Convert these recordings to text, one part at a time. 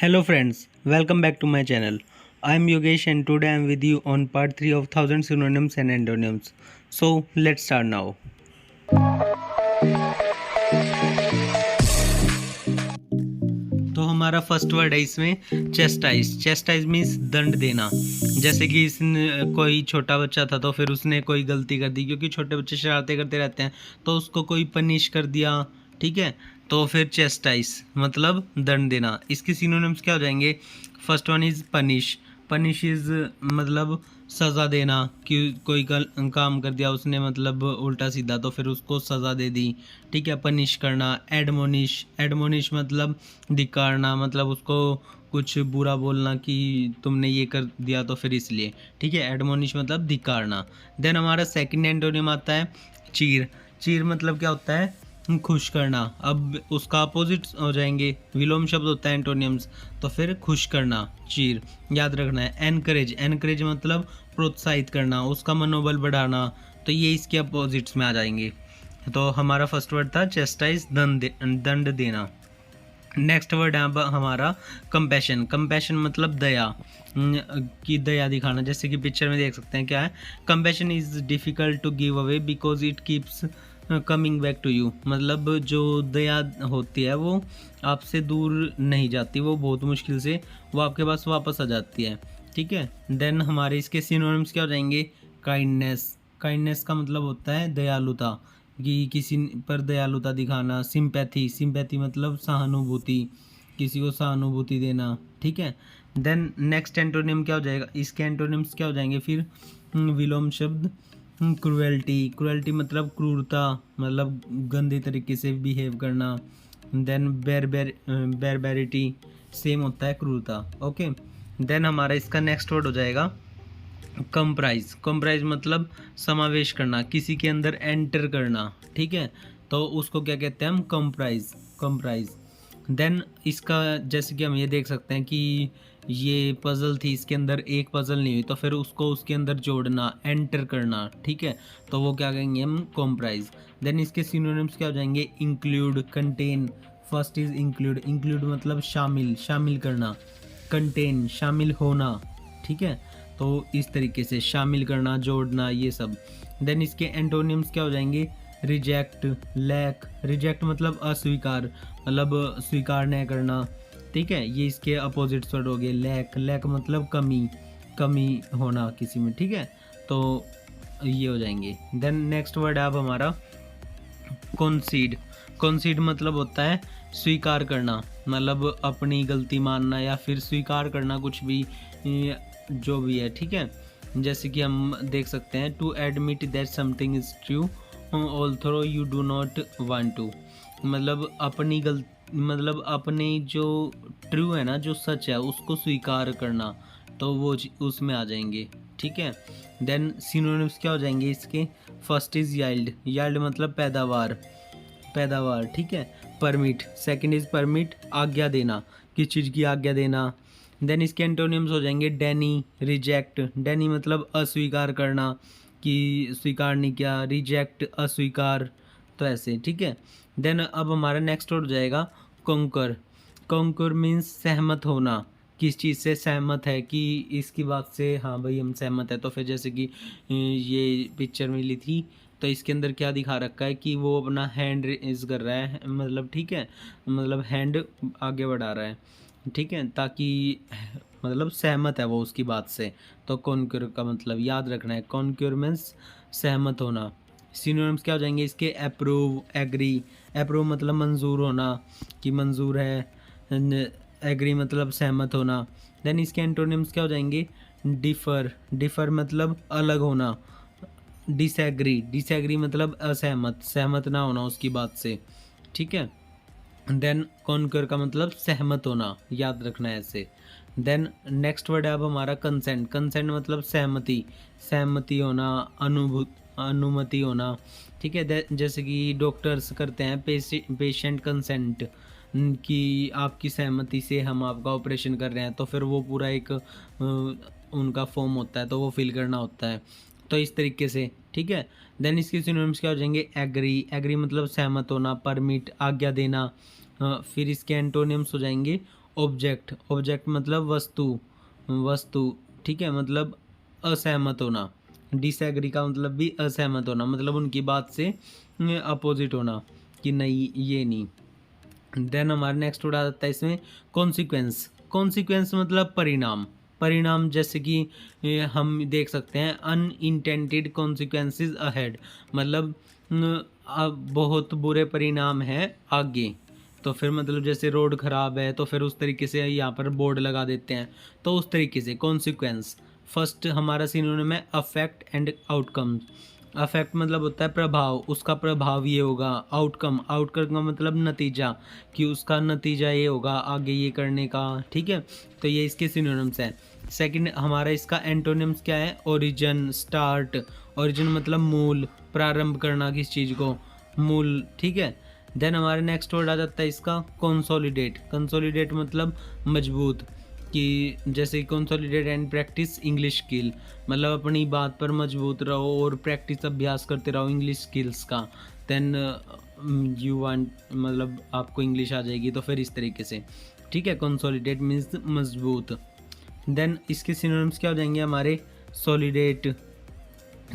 Hello friends, welcome back to my channel. I am Yogesh and today I am with you on part 3 of 1000 synonyms and antonyms. So let's start now. तो हमारा first word है इसमें chastise. Chastise means दंड देना। जैसे कि इसने कोई छोटा बच्चा था तो फिर उसने कोई गलती कर दी, क्योंकि छोटे बच्चे शरारतें करते रहते हैं, तो उसको कोई पनिश कर दिया, ठीक है, तो फिर चेस्टाइज मतलब दंड देना। इसके सिनोनिम्स क्या हो जाएंगे? First one is punish. Punish is मतलब सज़ा देना, कि कोई काम कर दिया उसने मतलब उल्टा सीधा, तो फिर उसको सज़ा दे दी, ठीक है, पनिश करना। एडमोनिश, एडमोनिश मतलब धिक्कारना, मतलब उसको कुछ बुरा बोलना कि तुमने ये कर दिया तो फिर इसलिए, ठीक है, एडमोनिश मतलब धिक्कारना। देन हमारा सेकंड एंटोनिम आता है चीर। चीर मतलब क्या होता है? खुश करना। अब उसका अपोजिट हो जाएंगे, विलोम शब्द होता है एंटोनियम्स, तो फिर खुश करना, चीर, याद रखना है। एनकरेज, एनकरेज मतलब प्रोत्साहित करना, उसका मनोबल बढ़ाना, तो ये इसके अपोजिट्स में आ जाएंगे। तो हमारा फर्स्ट वर्ड था चेस्टाइज, दंड देना। नेक्स्ट वर्ड है अब हमारा कंपैशन। कंपैशन मतलब दया, की दया दिखाना। जैसे कि पिक्चर में देख सकते हैं क्या है, compassion is difficult to give away because it keeps coming back to you. मतलब जो दया होती है वो आपसे दूर नहीं जाती, वो बहुत मुश्किल से वो आपके पास वापस आ जाती है, ठीक है। देन हमारे इसके सिनोनिम्स क्या हो जाएंगे? काइंडनेस। काइंडनेस का मतलब होता है दयालुता, कि किसी पर दयालुता दिखाना। सिंपैथी, सिंपैथी मतलब सहानुभूति, किसी को सहानुभूति देना, ठीक है। देन नेक्स्ट एंटोनिम क्या हो जाएगा? इसके एंटोनिम्स क्या हो जाएंगे फिर? विलोम शब्द क्रुएल्टी। क्रुएल्टी मतलब क्रूरता, मतलब गंदे तरीके से बिहेव करना। देन बैरबैरिटी सेम होता है क्रूरता, ओके। देन हमारा इसका नेक्स्ट वर्ड हो जाएगा कंप्राइज। कंप्राइज मतलब समावेश करना, किसी के अंदर एंटर करना, ठीक है, तो उसको क्या कहते हैं हम? Comprise, comprise. देन इसका जैसे कि हम ये देख सकते हैं कि ये पज़ल थी, इसके अंदर एक पज़ल नहीं हुई, तो फिर उसको उसके अंदर जोड़ना, एंटर करना, ठीक है, तो वो क्या कहेंगे हम? कंप्राइज। देन इसके सिनोनिम्स क्या हो जाएंगे? Include, contain. First is include. Include मतलब शामिल, शामिल करना। कंटेन शामिल होना, ठीक है, तो इस तरीके से शामिल करना, जोड़ना, ये सब। देन इसके एंटोनिम्स क्या हो जाएंगे? Reject, lack. रिजेक्ट मतलब अस्वीकार, मतलब स्वीकार नहीं करना, ठीक है, ये इसके अपोजिट वर्ड हो गए। लैक, लैक मतलब कमी, कमी होना किसी में, ठीक है, तो ये हो जाएंगे। देन नेक्स्ट वर्ड है अब हमारा कॉन्सीड। कॉन्सीड मतलब होता है स्वीकार करना, मतलब अपनी गलती मानना या फिर स्वीकार करना, कुछ भी जो भी है, ठीक है। जैसे कि हम देख सकते हैं to admit that something is true although you do not want to. मतलब अपनी गलती, मतलब अपनी जो ट्रू है ना, जो सच है, उसको स्वीकार करना, तो वो उसमें आ जाएंगे, ठीक है। देन सिनोनिम्स क्या हो जाएंगे इसके? First is याइल्ड। याइल्ड मतलब पैदावार, पैदावार, ठीक है। परमिट, सेकंड इज परमिट आज्ञा देना, किस चीज़ की आज्ञा देना। देन इसके एंटोनिम्स हो जाएंगे डेनी, रिजेक्ट। डेनी मतलब अस्वीकार करना, कि स्वीकार नहीं किया, रिजेक्ट अस्वीकार, तो ऐसे, ठीक है। देन अब हमारा नेक्स्ट हो जाएगा कॉन्कर। कॉन्कर मीन्स सहमत होना, किस चीज़ से सहमत है, कि इसकी बात से हाँ भाई हम सहमत है। तो फिर जैसे कि ये पिक्चर मिली थी, तो इसके अंदर क्या दिखा रखा है कि वो अपना हैंड रेज कर रहा है, मतलब ठीक है, मतलब हैंड आगे बढ़ा रहा है, ठीक है, ताकि मतलब सहमत है वो उसकी बात से। तो कॉन्क्योर का मतलब याद रखना है, कॉन्क्योर मीन्स सहमत होना। सिनोनिम्स क्या हो जाएंगे इसके? Approve, agree. अप्रूव मतलब मंजूर होना, कि मंजूर है। एग्री मतलब सहमत होना। देन इसके एंटोनिम्स क्या हो जाएंगे? डिफ़र। डिफ़र मतलब अलग होना। डिसएग्री, डिसएग्री मतलब असहमत, सहमत ना होना उसकी बात से, ठीक है। देन कॉन्कर का मतलब सहमत होना, याद रखना है ऐसे। देन नेक्स्ट वर्ड है अब हमारा कंसेंट। कंसेंट मतलब सहमति, सहमति होना, अनुमति होना, ठीक है। जैसे कि डॉक्टर्स करते हैं पेशेंट कंसेंट, कि आपकी सहमति से हम आपका ऑपरेशन कर रहे हैं, तो फिर वो पूरा एक उनका फॉर्म होता है, तो वो फिल करना होता है, तो इस तरीके से, ठीक है। देन इसके सिनोनिम्स क्या हो जाएंगे? एग्री। एग्री मतलब सहमत होना, परमिट आज्ञा देना। फिर इसके एंटोनिम्स हो जाएंगे ऑब्जेक्ट, ऑब्जेक्ट मतलब वस्तु, वस्तु, ठीक है, मतलब असहमत होना। डिसएग्री का मतलब भी असहमत होना, मतलब उनकी बात से अपोजिट होना कि नहीं ये नहीं। देन हमारा नेक्स्ट वर्ड आ जाता है इसमें कॉन्सिक्वेंस। कॉन्सिक्वेंस मतलब परिणाम, परिणाम जैसे कि हम देख सकते हैं अनइंटेंडेड कॉन्सिक्वेंसेस अहेड, मतलब अब बहुत बुरे परिणाम हैं आगे। तो फिर मतलब जैसे रोड ख़राब है तो फिर उस तरीके से यहाँ पर बोर्ड लगा देते हैं, तो उस तरीके से कॉन्सिक्वेंस। फर्स्ट हमारा सिनोनिम है अफेक्ट एंड आउटकम। अफेक्ट मतलब होता है प्रभाव, उसका प्रभाव ये होगा। आउटकम, आउटकम का मतलब नतीजा, कि उसका नतीजा ये होगा आगे ये करने का, ठीक है। तो ये इसके सिनोनिम्स हैं। सेकंड हमारा इसका एंटोनिम्स क्या है, ओरिजिन, स्टार्ट। ओरिजिन मतलब मूल, प्रारंभ करना किस चीज़ को, मूल, ठीक है। देन हमारे नेक्स्ट वर्ड आ जाता है इसका कंसोलिडेट। कंसोलिडेट मतलब मजबूत, कि जैसे consolidate and practice English skill, मतलब अपनी बात पर मजबूत रहो और प्रैक्टिस अभ्यास करते रहो इंग्लिश स्किल्स का। देन यू वांट, मतलब आपको इंग्लिश आ जाएगी, तो फिर इस तरीके से, ठीक है। कंसोलिडेट मीन्स मजबूत। देन इसके सिनोनिम्स क्या हो जाएंगे हमारे, सॉलिडेट,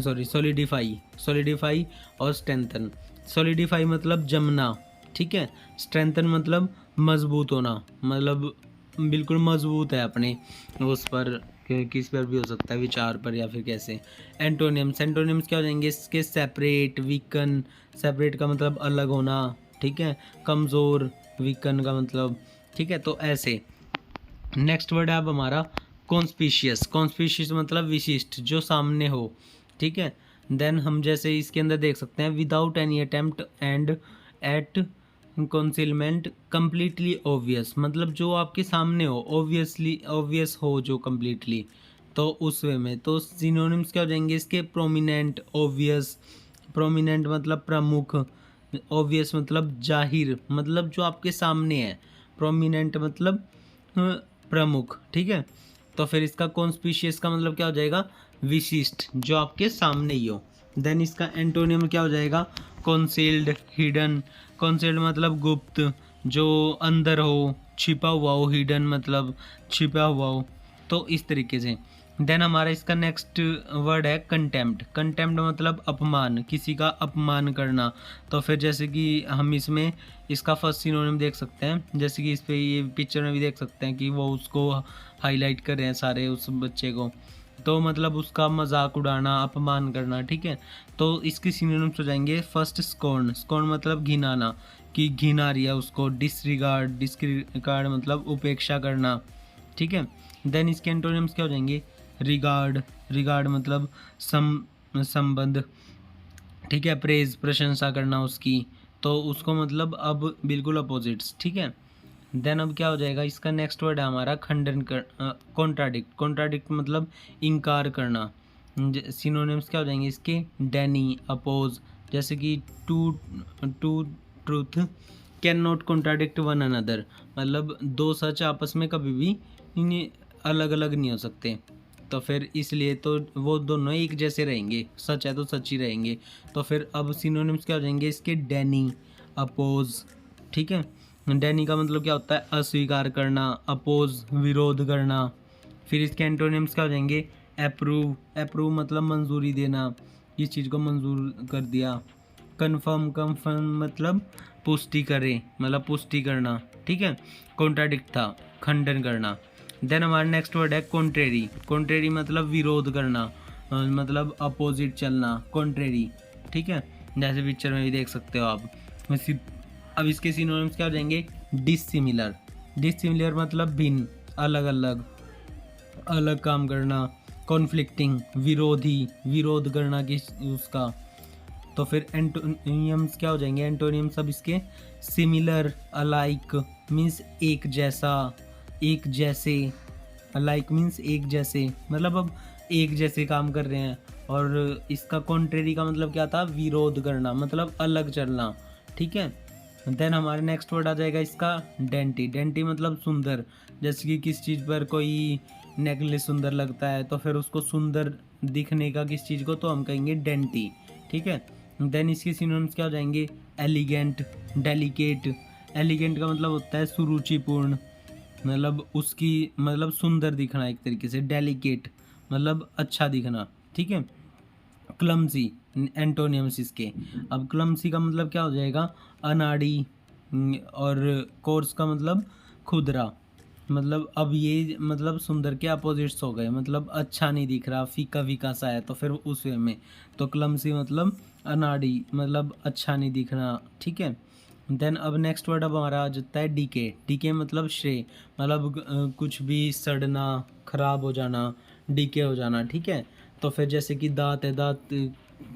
सॉरी सॉलिडिफाई, सॉलिडिफाई और स्ट्रेंथन। सॉलिडिफाई मतलब जमना, ठीक है। स्ट्रेंथन मतलब मजबूत होना, मतलब बिल्कुल मजबूत है अपने उस पर, किस पर भी हो सकता है, विचार पर या फिर कैसे। एंटोनिम्स, एंटोनिम्स क्या हो जाएंगे इसके, सेपरेट, वीकन। सेपरेट का मतलब अलग होना, ठीक है। कमज़ोर, वीकन का मतलब, ठीक है। तो ऐसे नेक्स्ट वर्ड है अब हमारा कॉन्स्पिशियस। कॉन्स्पिशियस मतलब विशिष्ट, जो सामने हो, ठीक है। देन हम जैसे इसके अंदर देख सकते हैं without any attempt and at concealment completely obvious, मतलब जो आपके सामने हो, ऑब्वियसली ऑब्वियस हो जो कम्प्लीटली, तो उस वे में। तो सिनोनिम्स क्या हो जाएंगे इसके, प्रोमिनेंट, ऑब्वियस। प्रोमिनेंट मतलब प्रमुख, ऑब्वियस मतलब जाहिर, मतलब जो आपके सामने है। प्रोमिनेंट मतलब प्रमुख, ठीक है। तो फिर इसका कॉन्स्पिशियस का मतलब क्या हो जाएगा, विशिष्ट, जो आपके सामने ही हो। देन इसका एंटोनियम क्या हो जाएगा, कॉन्सील्ड, हिडन। कॉन्सील्ड मतलब गुप्त, जो अंदर हो, छिपा हुआ हो। हिडन मतलब छिपा हुआ हो। तो इस तरीके से। देन हमारा इसका नेक्स्ट वर्ड है कंटेम्प्ट। कंटेम्प्ट मतलब अपमान, किसी का अपमान करना। तो फिर जैसे कि हम इसमें इसका फर्स्ट सिनोनिम देख सकते हैं, जैसे कि इस पे ये पिक्चर में भी देख सकते हैं कि वो उसको हाईलाइट कर रहे हैं सारे, उस बच्चे को। तो मतलब उसका मजाक उड़ाना, अपमान करना, ठीक है। तो इसके सिनोनिम्स हो जाएंगे फर्स्ट स्कॉर्न। स्कॉर्न मतलब घिनाना, कि घिना रही है उसको। डिसरिगार्ड, डिसरिगार्ड मतलब उपेक्षा करना, ठीक है। देन इसके एंटोनिम्स क्या हो जाएंगे, रिगार्ड। रिगार्ड मतलब संबंध, ठीक है। प्रेज, प्रशंसा करना उसकी, तो उसको मतलब अब बिल्कुल अपोजिट्स, ठीक है। देन अब क्या हो जाएगा इसका नेक्स्ट वर्ड है हमारा खंडन कर, कॉन्ट्राडिक्ट। कॉन्ट्राडिक्ट मतलब इनकार करना। सिनोनिम्स क्या हो जाएंगे इसके, डेनी, अपोज। जैसे कि two two truth cannot contradict one another, मतलब दो सच आपस में कभी भी अलग अलग नहीं हो सकते। तो फिर इसलिए तो वो दोनों एक जैसे रहेंगे, सच है तो सच ही रहेंगे। तो फिर अब सिनोनिम्स क्या हो जाएंगे इसके, डेनी, अपोज, ठीक है। डेनी का मतलब क्या होता है, अस्वीकार करना। अपोज विरोध करना। फिर इसके एंटोनिम्स क्या हो जाएंगे, अप्रूव। अप्रूव मतलब मंजूरी देना, इस चीज़ को मंजूर कर दिया। कन्फर्म, कन्फर्म मतलब पुष्टि करे, मतलब पुष्टि करना, ठीक है। कॉन्ट्राडिक्ट था खंडन करना। देन हमारा नेक्स्ट वर्ड है कॉन्ट्रेरी। कॉन्ट्रेरी मतलब विरोध करना, मतलब अपोजिट चलना, कॉन्ट्रेरी, ठीक है। जैसे पिक्चर में भी देख सकते हो आप। अब इसके सिनोनिम्स क्या हो जाएंगे, डिसिमिलर। डिसिमिलर मतलब भिन्न, अलग अलग, अलग काम करना। कॉन्फ्लिक्टिंग विरोधी, विरोध करना किस उसका। तो फिर एंटोनियम्स क्या हो जाएंगे, एंटोनियम्स अब इसके सिमिलर, अलाइक मीन्स एक जैसा, एक जैसे। अलाइक मीन्स एक जैसे, मतलब अब एक जैसे काम कर रहे हैं। और इसका कॉन्ट्रेरी का मतलब क्या था, विरोध करना, मतलब अलग चलना, ठीक है। देन हमारे नेक्स्ट वर्ड आ जाएगा इसका डेंटी। डेंटी मतलब सुंदर, जैसे कि किस चीज़ पर कोई नेकलेस सुंदर लगता है तो फिर उसको सुंदर दिखने का किस चीज़ को, तो हम कहेंगे डेंटी, ठीक है। देन इसके सिनोनिम्स क्या हो जाएंगे, एलिगेंट, डेलिकेट। एलिगेंट का मतलब होता है सुरुचिपूर्ण, मतलब उसकी मतलब सुंदर दिखना एक तरीके से, डेलिकेट मतलब अच्छा दिखना, ठीक है। क्लमसी एंटोनियम्स इसके। अब क्लमसी का मतलब क्या हो जाएगा, अनाड़ी, और कोर्स का मतलब खुरदरा। मतलब अब ये मतलब सुंदर के अपोजिट्स हो गए, मतलब अच्छा नहीं दिख रहा, फीका फीका सा है, तो फिर उस वे में तो क्लमसी मतलब अनाड़ी, मतलब अच्छा नहीं दिखना, ठीक है। देन अब नेक्स्ट वर्ड अब हमारा आ जाता है डीके। डीके मतलब श्रेय, मतलब कुछ भी सड़ना, खराब हो जाना, डीके हो जाना, ठीक है। तो फिर जैसे कि दांत है, दांत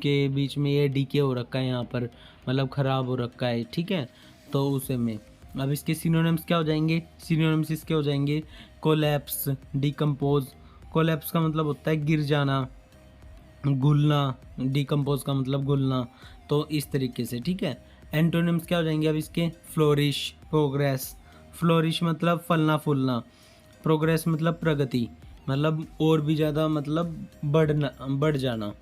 के बीच में ये डीके हो रखा है यहाँ पर, मतलब ख़राब हो रखा है, ठीक है। तो उसे में अब इसके सिनोनिम्स क्या हो जाएंगे, सिनोनिम्स इसके हो जाएंगे कोलैप्स, डिकम्पोज। कोलैप्स का मतलब होता है गिर जाना, घुलना, डिकम्पोज का मतलब घुलना, तो इस तरीके से, ठीक है। एंटोनिम्स क्या हो जाएंगे अब इसके, फ्लोरिश, प्रोग्रेस। फ्लोरिश मतलब फलना फूलना, प्रोग्रेस मतलब प्रगति, मतलब और भी ज़्यादा मतलब बढ़ना, बढ़ जाना,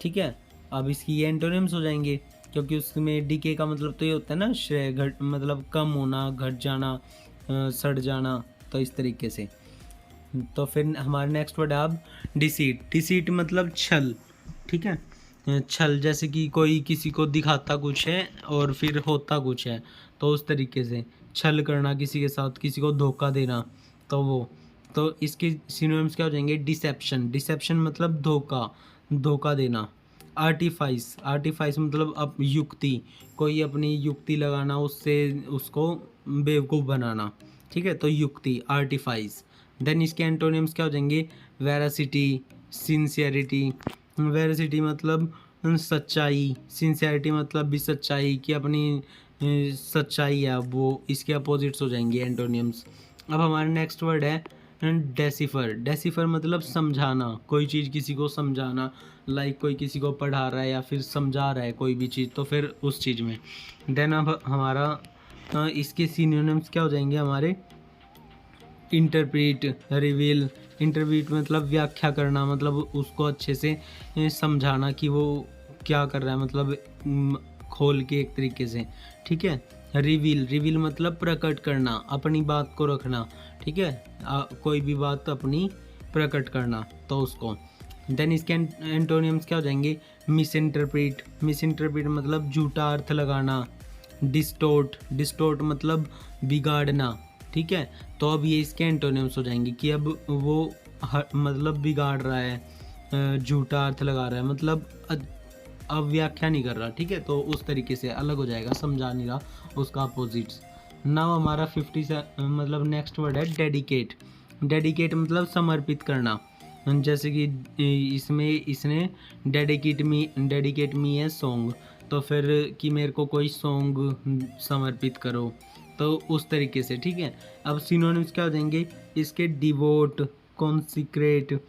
ठीक है। अब इसकी ये एंटोनिम्स हो जाएंगे, क्योंकि उसमें डीके का मतलब तो ये होता है ना श्रेय घट, मतलब कम होना, घट जाना, सड़ जाना, तो इस तरीके से। तो फिर हमारा नेक्स्ट वर्ड है अब डिसीट। डिसीट मतलब छल, ठीक है। छल जैसे कि कोई किसी को दिखाता कुछ है और फिर होता कुछ है, तो उस तरीके से छल करना किसी के साथ, किसी को धोखा देना, तो वो, तो इसके सिनोनिम्स क्या हो जाएंगे, डिसेप्शन। डिसेप्शन मतलब धोखा, धोखा देना। आर्टिफाइस, आर्टिफाइस मतलब अब युक्ति, कोई अपनी युक्ति लगाना, उससे उसको बेवकूफ़ बनाना, ठीक है, तो युक्ति, आर्टिफाइस। देन इसके एंटोनिम्स क्या हो जाएंगे, वेरासिटी, सिंसियरिटी। वेरासिटी मतलब सच्चाई, सिंसियरिटी मतलब भी सच्चाई की अपनी सच्चाई है, वो इसके अपोजिट्स हो जाएंगे एंटोनिम्स। अब हमारा नेक्स्ट वर्ड है डेसिफर। डेसिफर मतलब समझाना, कोई चीज़ किसी को समझाना, लाइक कोई किसी को पढ़ा रहा है या फिर समझा रहा है कोई भी चीज़, तो फिर उस चीज़ में। देन अब हमारा इसके सिनोनिम्स क्या हो जाएंगे हमारे, इंटरप्रीट, रिवील। इंटरप्रीट मतलब व्याख्या करना, मतलब उसको अच्छे से समझाना कि वो क्या कर रहा है, मतलब खोल के एक तरीके से, ठीक है। रिवील, रिवील मतलब प्रकट करना, अपनी बात को रखना, ठीक है। कोई भी बात अपनी प्रकट करना, तो उसको। देन इसके एंटोनियम्स क्या हो जाएंगे, मिस इंटरप्रीट। मिस इंटरप्रीट मतलब झूठा अर्थ लगाना। डिस्टोर्ट, डिस्टोर्ट मतलब बिगाड़ना, ठीक है। तो अब ये इसके एंटोनिम्स हो जाएंगे कि अब वो मतलब बिगाड़ रहा है, झूठा अर्थ लगा रहा है, मतलब अब व्याख्या नहीं कर रहा, ठीक है, तो उस तरीके से अलग हो जाएगा, समझा नहीं रहा, उसका अपोजिट्स। नाउ हमारा 50 से मतलब नेक्स्ट वर्ड है डेडिकेट। डेडिकेट मतलब समर्पित करना, जैसे कि इसमें इसने डेडिकेट मी है सॉन्ग, तो फिर कि मेरे को कोई सॉन्ग समर्पित करो, तो उस तरीके से, ठीक है। अब सिनोनिम्स क्या हो जाएंगे इसके, डिवोट, कॉन्सिक्रेट।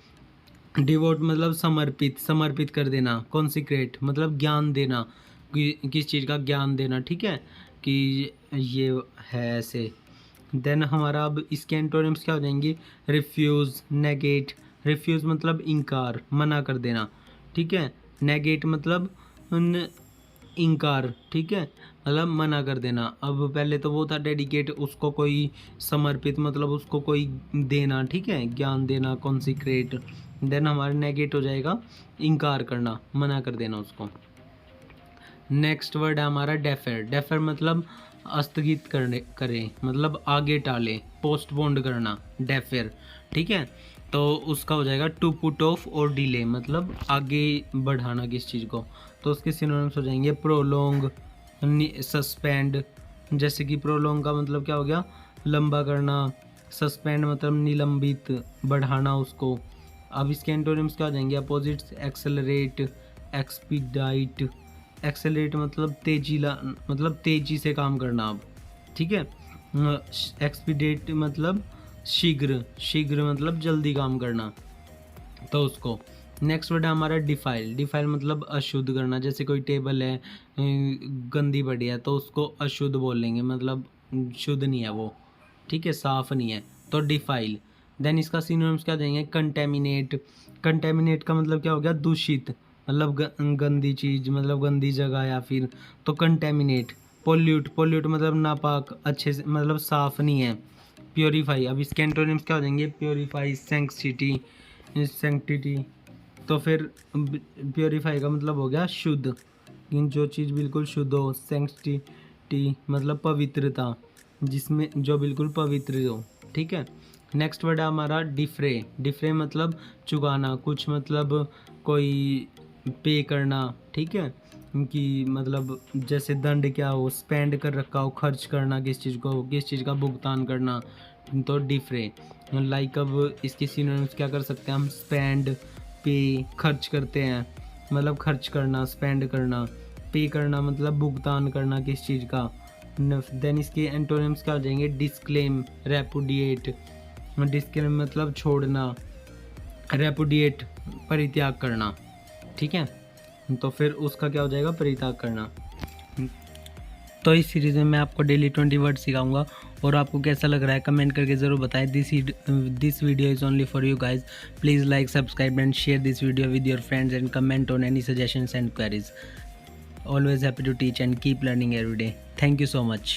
डिवोट मतलब समर्पित, समर्पित कर देना। कॉन्सिक्रेट मतलब ज्ञान देना, किस चीज़ का ज्ञान देना, ठीक है, कि ये है ऐसे। देन हमारा अब इसके एंटोनिम्स क्या हो जाएंगे, रिफ्यूज़, नेगेट। रिफ्यूज़ मतलब इनकार, मना कर देना, ठीक है। नेगेट मतलब इनकार, ठीक है, मतलब मना कर देना। अब पहले तो वो था डेडिकेट, उसको कोई समर्पित मतलब उसको कोई देना, ठीक है, ज्ञान देना, कॉन्सिक्रेट। देन हमारा नेगेट हो जाएगा इनकार करना, मना कर देना उसको। नेक्स्ट वर्ड है हमारा डेफर। डेफर मतलब स्थगित करने, करें मतलब आगे टाले, पोस्टपोन्ड करना, डेफर, ठीक है। तो उसका हो जाएगा टू पुट ऑफ और डिले, मतलब आगे बढ़ाना किस चीज़ को, तो उसके सिनोनिम्स हो जाएंगे प्रोलोंग, सस्पेंड। जैसे कि प्रोलोंग का मतलब क्या हो गया, लंबा करना। सस्पेंड मतलब निलंबित, बढ़ाना उसको। अब इसके एंटोनिम्स क्या हो जाएंगे अपोजिट्स, एक्सेलरेट, एक्सपीडाइट। एक्सेलरेट मतलब तेजी ला, मतलब तेजी से काम करना अब, ठीक है। एक्सपीडेट मतलब शीघ्र, शीघ्र मतलब जल्दी काम करना, तो उसको। नेक्स्ट वर्ड है हमारा डिफाइल। डिफाइल मतलब अशुद्ध करना, जैसे कोई टेबल है गंदी पड़ी है, तो उसको अशुद्ध बोल लेंगे, मतलब शुद्ध नहीं है वो, ठीक है, साफ नहीं है, तो डिफाइल। देन इसका सिनोनिम्स क्या देंगे, कंटेमिनेट। कंटेमिनेट का मतलब क्या हो गया, दूषित, मतलब गंदी चीज़, मतलब गंदी जगह या फिर, तो कंटेमिनेट। पोल्यूट, पोल्यूट मतलब नापाक, अच्छे से मतलब साफ नहीं है, प्योरीफाई, अब इसके एंटोनिम्स क्या हो जाएंगे? Purify, sanctity. तो फिर प्योरीफाई का मतलब हो गया शुद्ध, जो चीज़ बिल्कुल शुद्ध हो। सैंक्टिटी मतलब पवित्रता, जिसमें जो बिल्कुल पवित्र हो, ठीक है। नेक्स्ट वर्ड है हमारा डिफ्रे। डिफ्रे मतलब चुकाना कुछ, मतलब कोई पे करना, ठीक है, कि मतलब जैसे दंड क्या हो, स्पेंड कर रखा हो, खर्च करना किस चीज़ को, किस चीज़ का भुगतान करना, तो डिफ्रे। लाइक अब इसके सिनोनिम्स क्या कर सकते हैं हम? स्पेंड, पे, खर्च करते हैं मतलब खर्च करना, स्पेंड करना, पे करना मतलब भुगतान करना किस चीज़ का। देन इसके एंटोनिम्स क्या हो जाएंगे? Disclaim, repudiate. डिस्क्लेम मतलब छोड़ना, रेपुडिएट परित्याग करना, ठीक है। तो फिर उसका क्या हो जाएगा? परित्याग करना। तो इस सीरीज़ में मैं आपको डेली 20 वर्ड सिखाऊंगा, और आपको कैसा लग रहा है कमेंट करके ज़रूर बताएं। This video is only for you guys. Please like, subscribe and share this video with your friends and comment on any suggestions and queries. Always happy to teach and keep learning every day. Thank you so much.